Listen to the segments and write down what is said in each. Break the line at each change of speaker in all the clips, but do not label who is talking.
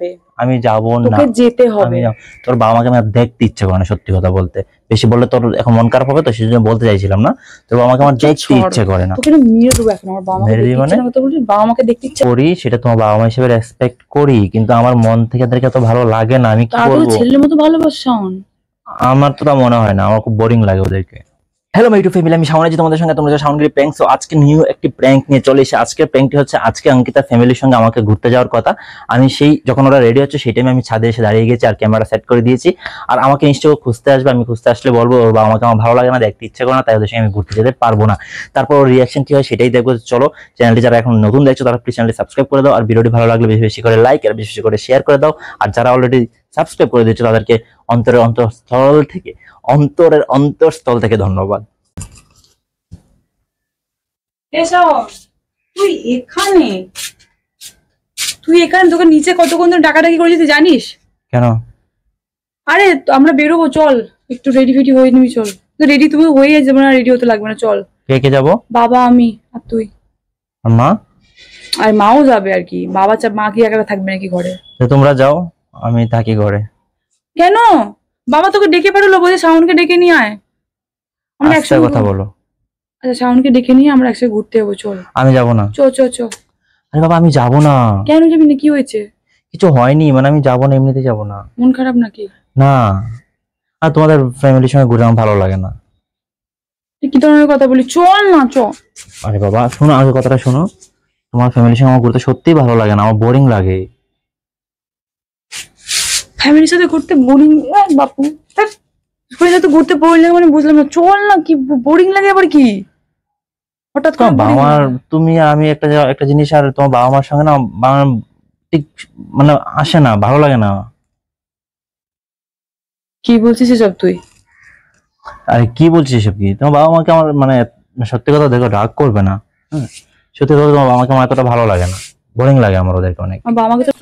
যাবে।
আমি যাব না,
তোকে যেতে হবে।
তোর বাবা মাকে আমি দেখতে ইচ্ছে করে না, সত্যি কথা বলতে। বেশি বললে তোর এখন মন খারাপ হবে, তো সেজন্য বলতে চাইছিলাম না। তোর বাবা মাকে আমার দেখতে ইচ্ছে করে না।
তোকে মেরে দেবো এখন। আমার বাবা মাকে দেখতে ইচ্ছে না, তো বলছিস বাবা মাকে দেখতে ইচ্ছে
করি, সেটা তোমার বাবা মা হিসেবে রেসপেক্ট করি, কিন্তু আমার মন থেকে তাদেরকে এত ভালো লাগে না। আমি কি করব?
ছেলের মতো ভালোবাসা
আমার তো তা মনে হয় না, আমার খুব বোরিং লাগে ওদেরকে। হ্যালো মাই ইউটিউব ফ্যামিলি, আমি শাওন আছি তোমাদের সঙ্গে, তোমরা শাওনগিরি প্র্যাঙ্ক। সো আজকে নিউ একটি প্র্যাঙ্ক নিয়ে চলে এসেছি। আজকের প্র্যাঙ্কটি হচ্ছে, আজকে অঙ্কিতা ফ্যামিলির সঙ্গে আমাকে ঘুরতে যাওয়ার কথা। আমি সেই যখন ওরা রেডি হচ্ছে সেই টাইমে আমি ছাদে এসে দাঁড়িয়ে গেছি আর ক্যামেরা সেট করে দিয়েছি। আর আমাকে নিশ্চয়ই খুঁজতে আসবে, আমি খুঁজতে আসলে বলবো ওর বাবা আমাকে আমার ভালো লাগে না, দেখতে ইচ্ছে করে না, তাই ওদের সঙ্গে আমি ঘুরতে যেতে পারবো না। তারপর ওর রিয়াকশন কি হয় সেটাই দেখবো। চলো, চ্যানেলটি যারা এখন নতুন দেখছো তারা প্লিজ চ্যানেলটি সাবস্ক্রাইব করে দাও, আর ভিডিওটি ভালো লাগলে বেশি বেশি করে লাইক আর বেশি বেশি করে শেয়ার করে দাও। আর যারা অলরেডি সাবস্ক্রাইব করে দিয়েছো তাদেরকে অন্তরের অন্তরস্থল থেকে ধন্যবাদ।
তুই এখানে তোকে নিচে কতক্ষণ ধরে ডাকাডাকি করেছিস তুই জানিস?
কেন?
আরে আমরা বেরোবো, চল একটু রেডি ফেডি হয়ে নিবি, চল। রেডি তুমি হয়ে যাবে না, রেডি হতে লাগবে না, চল।
কে কে যাবো?
বাবা, আমি আর তুই।
আর মা?
আর মাও যাবে আর কি। মা কি একা থাকবে নাকি ঘরে?
তোমরা যাও, আমি থাকি ঘরে।
কেন? বাবা তোকে ডেকে পাঠালো, বলছে শাওনকে ডেকে নিয়ে আয়, আমরা একসাথে
কথা বলো।
আচ্ছা, শাওনকে ডেকে নিয়ে আমরা একসাথে ঘুরতে যাবো, চল।
আমি যাবো না।
চল চল চল।
আরে বাবা, আমি যাবো না।
কেন যাবি না? কি হয়েছে?
কিছু হয়নি, মানে আমি যাবো না, এমনিতে যাবো না।
মন খারাপ নাকি?
না, আর তোমাদের ফ্যামিলির সঙ্গে ঘুরে আমার ভালো লাগে না।
কি ধরনের কথা বলি? চল না, চল।
আরে বাবা শোনো, আগে কথাটা শোনো। তোমার ফ্যামিলির সঙ্গে আমার ঘুরতে সত্যিই ভালো লাগে না, আমার বোরিং লাগে।
ফ্যামিলির সাথে ঘুরতে বোরিং? বাপু, ফ্যামিলির সাথে ঘুরতে বোরিং লাগে মানে বুঝলাম না। চল না, কি বোরিং লাগে আবার? কি হঠাৎ করে?
বাবা মার, তুমি আর আমি একটা জিনিস, আর তোমার বাবা মার সঙ্গে না ঠিক মানে আসে না, ভালো লাগে না।
কি বলছিস এসব তুই?
আরে কি বলছিস এসব? কি তোমার বাবা মাকে আমার মানে সত্যি কথা দেখো, রাগ করবে না। সত্যি কথা, তোমার বাবা মাকে আমার এতটা ভালো লাগে না, বোরিং লাগে আমার ওদেরকে অনেক।
বাবা মাকে তো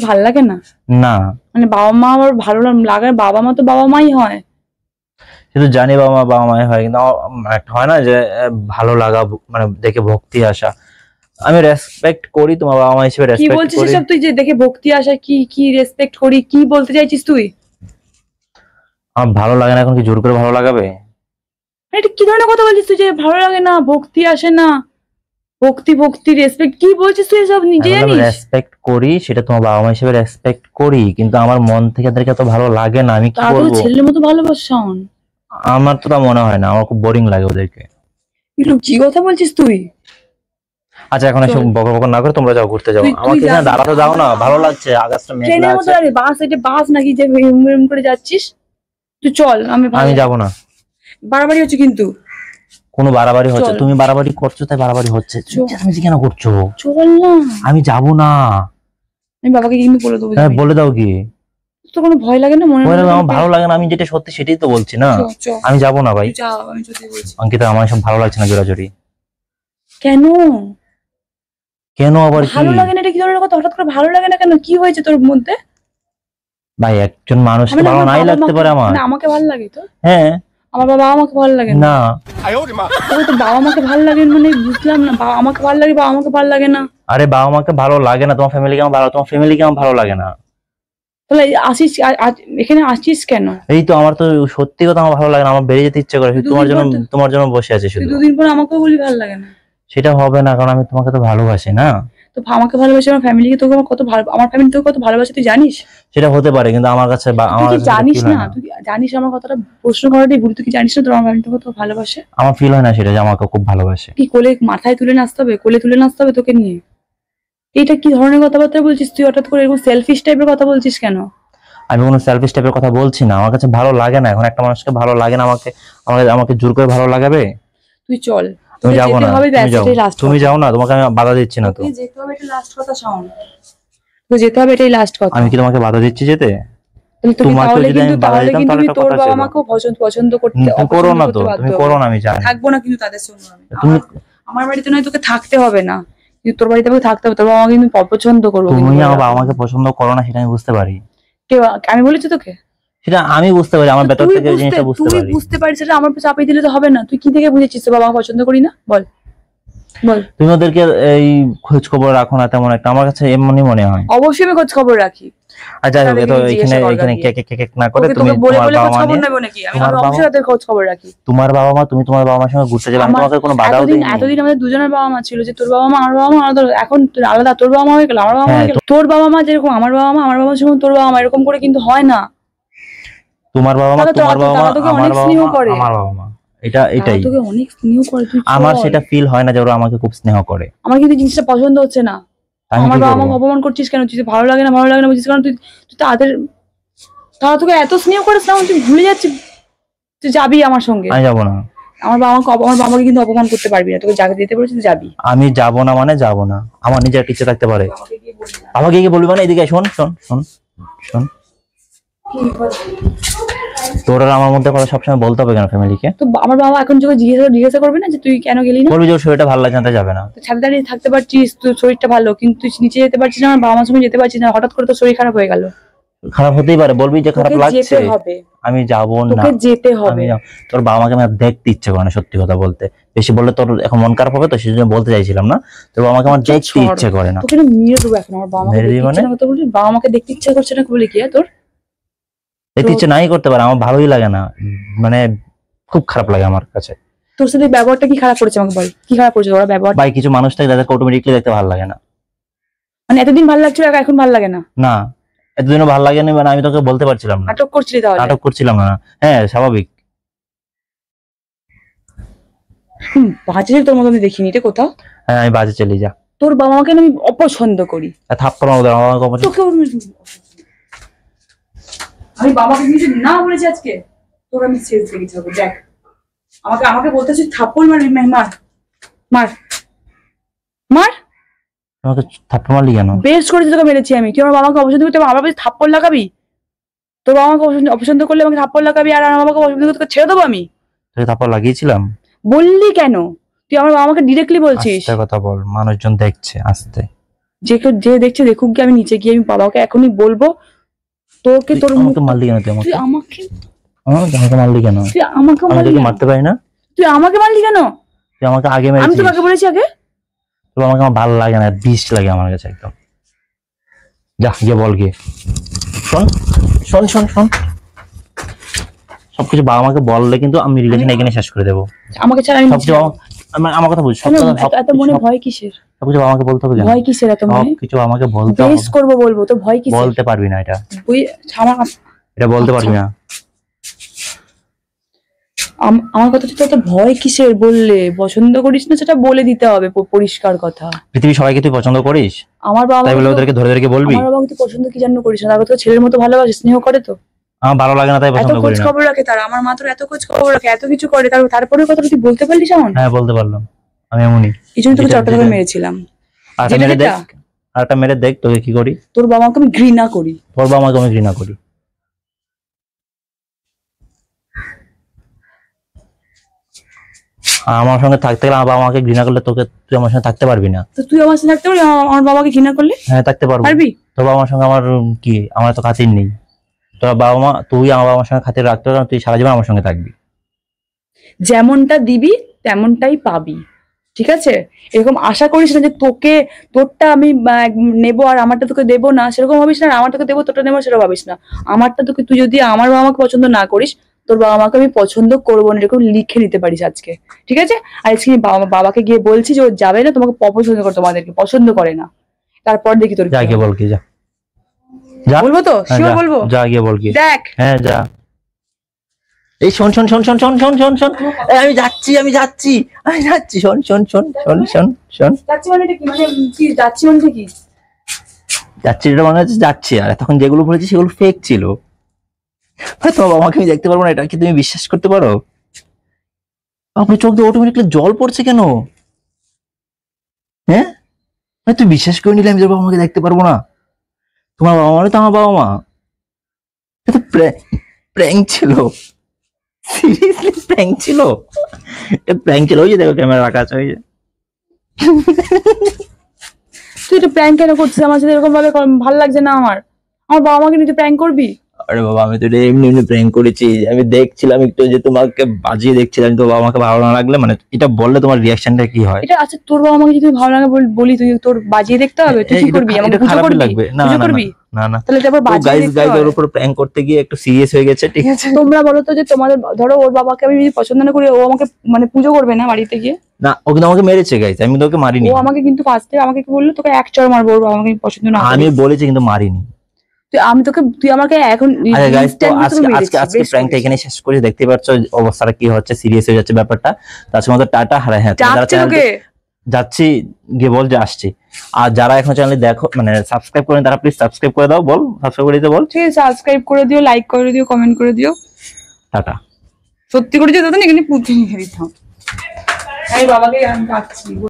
ভালো লাগে না?
না
মানে বাবা মা আমার ভালো লাগে, বাবা মা তো বাবা মাই হয়।
কিন্তু জানি বাবা মাই হয়, কিন্তু একটা হয় না যে ভালো লাগা, মানে দেখে ভক্তি আসা। আমি রেসপেক্ট করি তোমার বাবা মা হিসেবে।
কি বলছিস এসব তুই? যে দেখে ভক্তি আসা, কি রেসপেক্ট করি, কি বলতে চাইছিস তুই?
আমার ভালো লাগে না, এখন কি জোর করে ভালো লাগাবে?
এটা কি ধরনের কথা বলছিস তুই? যে ভালো লাগে না, ভক্তি আসে না, ভক্তি রেসপেক্ট, কি বলছিস তুই এসব? নিজে জানিস?
রেসপেক্ট করি, সেটা তোমার বাবা মা হিসেবে রেসপেক্ট করি, কিন্তু আমার মন থেকে তাদেরকে এত ভালো লাগে না। আমি কি করব?
ছেলের মতো ভালোবাসা
আমার তো তা মনে হয় না, আমার খুব বোরিং লাগে ওদেরকে।
এগুলো কি কথা বলছিস তুই?
আচ্ছা, এখন এসব বকবক না করে তোমরা যাও, ঘুরতে যাও। আমাকে এখানে দাঁড়াতে দাও না, ভালো লাগছে, আকাশটা মেঘলা আছে।
বাস নাকি যে এরকম করে যাচ্ছিস? তুই চল। আমি
যাব না।
বাড়াবাড়ি হচ্ছে কিন্তু।
কোনো বাড়াবাড়ি হচ্ছে? তুমি বাড়াবাড়ি করছো তাই বাড়াবাড়ি হচ্ছে। তুমি কেন করছো?
চল না।
আমি যাব না।
আমি বাবাকে কিন্তু বলে দেবো।
হ্যাঁ, বলে দাও। কি
তো কোনো ভয় লাগে না? মনে হয়
আমার ভালো লাগে না, আমি যেটা সত্যি সেটাই তো বলছি না। আমি যাব না ভাই। অঙ্কিতা, আমার সব ভালো লাগছে না জোরাজোরি।
কেন?
কেন আবার?
ভালো লাগে না? এটা কি ধরনের কথা? হঠাৎ করে ভালো লাগে না কেন? কি হয়েছে তোর মধ্যে?
ভাই, একজন মানুষকে ভালো নাই লাগতে পারে।
আমাকে ভালো লাগে তো।
হ্যাঁ,
আমার বাবা আমাকে ভালো লাগে না। তো বাবা মাকে ভালো লাগে মানে বুঝলাম না। আমাকে ভালো লাগে, বাবা আমাকে ভালো লাগে না।
আরে বাবা মাকে ভালো লাগে না, তোমার ফ্যামিলিকে আমার ভালো, তোমার ফ্যামিলিকে আমার ভালো লাগে না।
তাহলে আসিস এখানে আসছিস কেন?
এই তো, আমার তো সত্যি কথা আমার ভালো লাগে না, আমার বেরিয়ে যেতে ইচ্ছে করে। তোমার জন্য বসে আছি শুধু।
দুদিন পর আমাকে বলি ভালো লাগে না।
সেটা হবে না, কারণ আমি তোমাকে তো ভালোবাসি না।
তো আমাকে ভালোবাসি, আমার ফ্যামিলিকে তোকে কত ভালো, আমার ফ্যামিলি তোকে কত ভালোবাসে তুই জানিস?
সেটা হতে পারে, কিন্তু আমার কাছে
জানিস না। তুই জানিস আমার কথাটা প্রশ্ন করাটাই ভুল। তুই কি জানিস না তোর আমার ফ্যামিলি তোকে কত ভালোবাসে?
আমার ফিল হয় না সেটা যে আমাকে খুব ভালোবাসে।
কি কোলে মাথায় তুলে নাচতে হবে, কোলে তুলে নাচতে হবে তোকে নিয়ে? এটা কি ধরনের কথাবার্তা বলছিস তুই? হঠাৎ করে এরকম সেলফিশ টাইপের কথা বলছিস কেন?
আমি কোনো সেলফিশ টাইপের কথা বলছি না। আমার কাছে ভালো লাগে না এখন। একটা মানুষকে ভালো লাগে না, আমাকে জোর করে ভালো লাগাবে?
তুই চল।
তুমি যাবো না। তুমি যাও না, তোমাকে আমি বাধা দিচ্ছি না। তো
যেতে হবে, এটা লাস্ট কথা শাওন। তো যেতে হবে, এটাই লাস্ট কথা।
আমি কি তোমাকে বাধা দিচ্ছি যেতে?
তোমাকে যদি আমি বাধা দিই তাহলে কিন্তু তোর বাবা মাকেও পছন্দ করতে
করো না। তো তুমি করো না, আমি জানি।
থাকবো না কিন্তু তাদের সঙ্গে আমি। আমার বাড়িতে নয়, তোকে থাকতে হবে না, কিন্তু তোর বাড়িতে আমাকে থাকতে হবে। তোর বাবা মাকে কিন্তু অপছন্দ করবো।
তুমি আমার বাবা মাকে পছন্দ করো না, সেটা আমি বুঝতে পারি।
আমি বলেছি তোকে?
সেটা আমি বুঝতে পারি, আমার ভেতর থেকে জিনিসটা বুঝতে পারি।
তুই বুঝতে পারিস, সেটা আমার চাপিয়ে দিলে তো হবে না। তুই কি থেকে বুঝেছিস বাবা পছন্দ করি না? বল। বল।
তুমি ওদেরকে এই খোঁজ খবর রাখো না তেমন একটা, আমার কাছে এমনই মনে হয়।
অবশ্যই আমি খোঁজ খবর রাখি।
আর যাই হোক, তো এখানে কেক না করে তুমি
বলে
তোমার
বলে
বাবা
খোঁজ
মা
খবর
নিয়ে,
নেব নাকি? আমি অবশ্যই তাদের খোঁজ খবর রাখি।
তোমার বাবা মা, তুমি তোমার বাবা মার সঙ্গে ঘুরতে যাবে, আমি তোমাকে কোনো বাধাও দেইনি।
এতদিন আমাদের দুজনের বাবা মা ছিল, যে তোর বাবা মা আমার বাবা মা আলাদা, এখন আলাদা, তোর বাবা মা হয়ে গেল আমার বাবা মা হয়ে গেল। তোর বাবা মা যেরকম আমার বাবা মা, আমার বাবা যেরকম তোর বাবা মা, এরকম করে কিন্তু হয় না।
তোমার বাবা মা তোমার বাবা মা, আমার বাবা মা
করে
আমার বাবা মা, এটাই
তোকে অনেক স্নেহ করে। তুই
আমার সেটা ফিল হয় না যে ওরা আমাকে খুব স্নেহ করে।
আমার কিন্তু জিনিসটা পছন্দ হচ্ছে না। আমার বাবা মাকে অপমান করছিস কেন? তুই ভালো লাগে না বলছিস কারণ তুই তারা তোকে এত স্নেহ করিস না, তুই ভুলে যাচ্ছিস তুই যাবি আমার সঙ্গে।
আমি যাবো না।
আমার বাবাকে কিন্তু অপমান করতে পারবি না, তোকে জায়গা দিতে বলেছি, তুই যাবি।
আমি যাবো না মানে যাবো না, আমার নিজের ইচ্ছে থাকতে পারে। আমাকে গিয়ে বলবি মানে এদিকে শোন শোন শোন শোন, তোর আর আমার মধ্যে কথা সবসময় বলতে হবে কেন ফ্যামিলিকে? তো
আমার বাবা এখন যখন জিজ্ঞাসা করবে না যে তুই কেন গেলি না,
বলবি যে ওর শরীরটা ভালো লাগছে না, যাবে না।
ছাদে দাঁড়িয়ে থাকতে পারছিস, তোর শরীরটা ভালো, কিন্তু তুই নিচে যেতে পারছিস না, আমার বাবা মার সঙ্গে যেতে পারছিস না, হঠাৎ করে তোর শরীর খারাপ হয়ে গেল।
খারাপ হতেই পারে, বলবি যে খারাপ লাগছে, আমি যাবো না,
তোকে যেতে হবে।
তোর বাবা মাকে আমার দেখতে ইচ্ছে করে না, সত্যি কথা বলতে। বেশি বললে তোর এখন মন খারাপ হবে, তো সেই জন্য বলতে চাইছিলাম না। তোর বাবা মাকে আমার দেখতে ইচ্ছে করে না।
তোকে মেরে দেবো এখন। আমার বাবা মাকে দেখতে ইচ্ছে না করতে বলি, বাবা মাকে দেখতে ইচ্ছে করছে না বলে কি তোর
দেখতে ইচ্ছে নাই করতে পারে, আমার ভালোই লাগে না, মানে খুব খারাপ লাগে আমার কাছে।
তোর সাথে ব্যবহারটা কি খারাপ করেছে আমাকে বল, কি খারাপ করেছে ওরা ব্যবহার?
ভাই কিছু মানুষ থাকে যাদেরকে অটোমেটিকলি দেখতে ভালো লাগে না।
মানে এতদিন ভালো লাগছিল, এখন ভালো লাগে না?
না, এতদিনও ভালো লাগে না, মানে আমি তোকে বলতে পারছিলাম না।
নাটক করছিলি তাহলে?
নাটক করছিলাম না, হ্যাঁ স্বাভাবিক।
বাজে তোর মতো আমি দেখিনি রে কোথাও।
হ্যাঁ আমি বাজে চলি যা।
তোর বাবা মাকে আমি অপছন্দ করি।
থাপ্পড় মারবো আমার বাবা মাকে।
তোকে আমি বাবাকে কিছু না বলেছি আজকে, তোর আমি শেষ দেখেছি। দেখ আমাকে বলতেছিস থাপ্পড় মারবি, মার মার মার।
আমাকে থাপ্পড় মারলি কেন?
বেশ করেছি, তোকে মেরেছি আমি। তুই আমার বাবাকে অপছন্দ করতে আমার বাবা থাপ্পড় লাগাবি? তোর বাবা মাকে অপছন্দ করলে আমাকে থাপ্পড় লাগাবি, আর আমার বাবাকে অপছন্দ করতে ছেড়ে দেবো আমি?
তোকে থাপ্পড় লাগিয়েছিলাম?
বললি কেন? তুই আমার বাবা মাকে ডিরেক্টলি বলছিস।
আস্তে কথা বল, মানুষজন দেখছে, আস্তে।
যে দেখছে দেখুক গিয়ে, আমি নিচে গিয়ে আমি বাবাকে এখনই বলবো। তোকে তোর
আমাকে মারলি কেন? তুই
আমাকে
মারলি কেন?
তুই আমাকে
মারতে পারি না?
তুই আমাকে মারলি কেন?
তুই আমাকে আগে মেরেছিস।
আমি তোমাকে বলেছি আগে?
তোর আমাকে আমার ভালো লাগে না, বিষ লাগে আমার কাছে একদম। যা গিয়ে বল গিয়ে। শোন শোন শোন শোন, সবকিছু বাবা মাকে বললে কিন্তু আমি রিলেশন এখানে শেষ করে দেবো।
আমাকে ছাড়া
সবকিছু আমার কথা বুঝ।
এত মনে ভয় কিসের?
সবকিছু বাবা মাকে বলতে হবে কেন?
ভয় কিসের এত মনে?
সবকিছু আমাকে বলতে হবে।
বেশ করব, বলবো তো, ভয় কিসের?
বলতে পারবি না এটা, এটা বলতে পারবি না।
আমার কথা তো এত ভয় কিসের? বললে পছন্দ করিস না সেটা বলে দিতে হবে, পরিষ্কার কথা।
পৃথিবীর সবাইকে তুই পছন্দ করিস?
আমার বাবা
তাই বলে ওদেরকে ধরে ধরে বলবি?
আমার বাবাকে তুই পছন্দ কি জন্য করিস না? তারপর তো ছেলের মতো ভালোবাসে, স্নেহ করে, তো
আমার ভালো লাগে না তাই পছন্দ করি না।
খোঁজ খবর রাখে তারা, আমার মা তোর এত খোঁজ খবর রাখে, এত কিছু করে, তারপরে কথা তুই বলতে পারলিস এমন?
হ্যাঁ বলতে পারলাম, আমি এমনই।
এই জন্য তোকে চটটা ধরে মেরেছিলাম।
আরেকটা মেরে দেখ তোকে কি করি।
তোর বাবা মাকে আমি ঘৃণা করি।
তোর বাবা মাকে আমি ঘৃণা করি। আমার সঙ্গে থাকতে গেলে আমার বাবা মাকে ঘৃণা করলে তুই আমার সঙ্গে থাকতে পারবি না।
তো তুই আমার সঙ্গে থাকতে পারবি, আমার বাবাকে ঘৃণা করলে?
হ্যাঁ থাকতে পারবি। তোর বাবা মার সঙ্গে আমার কি, আমার তো খাতির নেই। তোর বাবা মা, তুই আমার বাবা মার সঙ্গে খাতির রাখতে পারবি, তুই সারা জীবন আমার সঙ্গে থাকবি।
যেমনটা দিবি তেমনটাই পাবি, ঠিক আছে? এরকম আশা করিস না যে তোরটা আমি নেবো আর আমারটা তোকে দেবো না, সেরকম ভাবিস না। আমার তোকে দেবো, তোরটা নেবো, সেরকম ভাবিস না। আমারটা তোকে, তুই যদি আমার বাবা মাকে পছন্দ না করিস, তোর বাবা মাকে আমি পছন্দ করবো না, এরকম লিখে নিতে পারিস আজকে, ঠিক আছে? আর আজকে বাবাকে গিয়ে বলছি যে ও যাবে না, তোমাকে অপছন্দ করে, তোমাদেরকে পছন্দ করে না। তারপর দেখি তোর
যা গিয়ে বল কি, যা
বলবো তো, শিওর বলবো।
যা গিয়ে বল কি,
দেখ।
হ্যাঁ যা। এই শোন শোন শোন শোন শোন শোন শোন শোন, আমি যাচ্ছি শোন শোন শোন শোন শোন শোন।
যাচ্ছি মানে কি? মানে কি যাচ্ছি মানে কি?
যাচ্ছি এটা মানে হচ্ছে যাচ্ছি, আর তখন যেগুলো বলেছি সেগুলো ফেক ছিল। তোমার বাবাকে আমি দেখতে পারবো না, এটা কি তুমি বিশ্বাস করতে পারো? আপনার চোখ দিয়ে অটোমেটিকলি জল পড়ছে কেন? হ্যাঁ তুই বিশ্বাস করে নিলে আমি তোর বাবা মাকে দেখতে পারবো না? তোমার বাবা মানে তো আমার বাবা মা। এটা প্র্যাঙ্ক ছিল, সিরিয়াসলি প্র্যাঙ্ক ছিল, এটা প্র্যাঙ্ক ছিল। ওই যে দেখো ক্যামেরা রাখা আছে, ওই যে।
তুই এটা প্র্যাঙ্ক কেন করছিস আমার সাথে? এরকম ভাবে ভালো লাগছে না আমার। আমার বাবা মাকে নিয়ে তুই প্র্যাঙ্ক করবি?
আরে বাবা আমি তো এটা এমনি এমনি প্র্যাঙ্ক করেছি, আমি দেখছিলাম একটু যে তোমাকে বাজিয়ে দেখছিলাম, তো বাবা আমাকে ভালো না লাগলে মানে এটা বললে তোমার রিয়াকশনটা কি হয়?
এটা আচ্ছা তোর বাবা আমাকে যদি ভালো লাগে বলি তুই তোর বাজিয়ে দেখতে হবে, তুই কি করবি? আমাকে পুজো
খারাপ
করবি?
লাগবে না
পুজো
না
করবি?
না না।
তাহলে তারপর বাজিয়ে
গাইস
দেখতে
গাইস
হয়।
ওর উপর প্র্যাঙ্ক করতে গিয়ে একটু সিরিয়াস হয়ে গেছে, ঠিক আছে?
তোমরা বলো তো যে তোমাদের ধরো ওর বাবাকে আমি যদি পছন্দ না করি, ও আমাকে মানে পুজো করবে না বাড়িতে গিয়ে?
না ও কিন্তু আমাকে মেরেছে গাইস, আমি কিন্তু ওকে মারিনি।
ও আমাকে কিন্তু ফার্স্টে আমাকে কি বললো, তোকে এক চড় মারবো ওর বাবা আমাকে পছন্দ না
আমি
করে।
বলেছি কিন্তু মারিনি।
তুই আমাকে এখন
আচ্ছা গাইস তো
instant
আজকে
তুমি
আজকে
মেরেছিস,
আজকে
বেশ
প্র্যাঙ্কটা
করেছিস।
এখানে শেষ করে, দেখতে পাচ্ছ অবস্থাটা কি হচ্ছে, সিরিয়াস হয়ে যাচ্ছে ব্যাপারটা। তো আজকে আমাদের টাটা, হ্যাঁ যারা
ডাকছে
চ্যানেল
তোকে।
যাচ্ছি গিয়ে বল যে আসছি। আর যারা এখন চ্যানেলে দেখো মানে সাবস্ক্রাইব করেন তারা প্লিজ সাবস্ক্রাইব করে দাও, বল সাবস্ক্রাইব করে দিতে বল।
ঠিক আছে, সাবস্ক্রাইব করে দিও, লাইক করে দিও, কমেন্ট করে দিও।
টাটা।
সত্যি করে যে দাদা এখানে পুঁতে নিয়ে দিতাম। আমি বাবাকে আমি ডাকছি।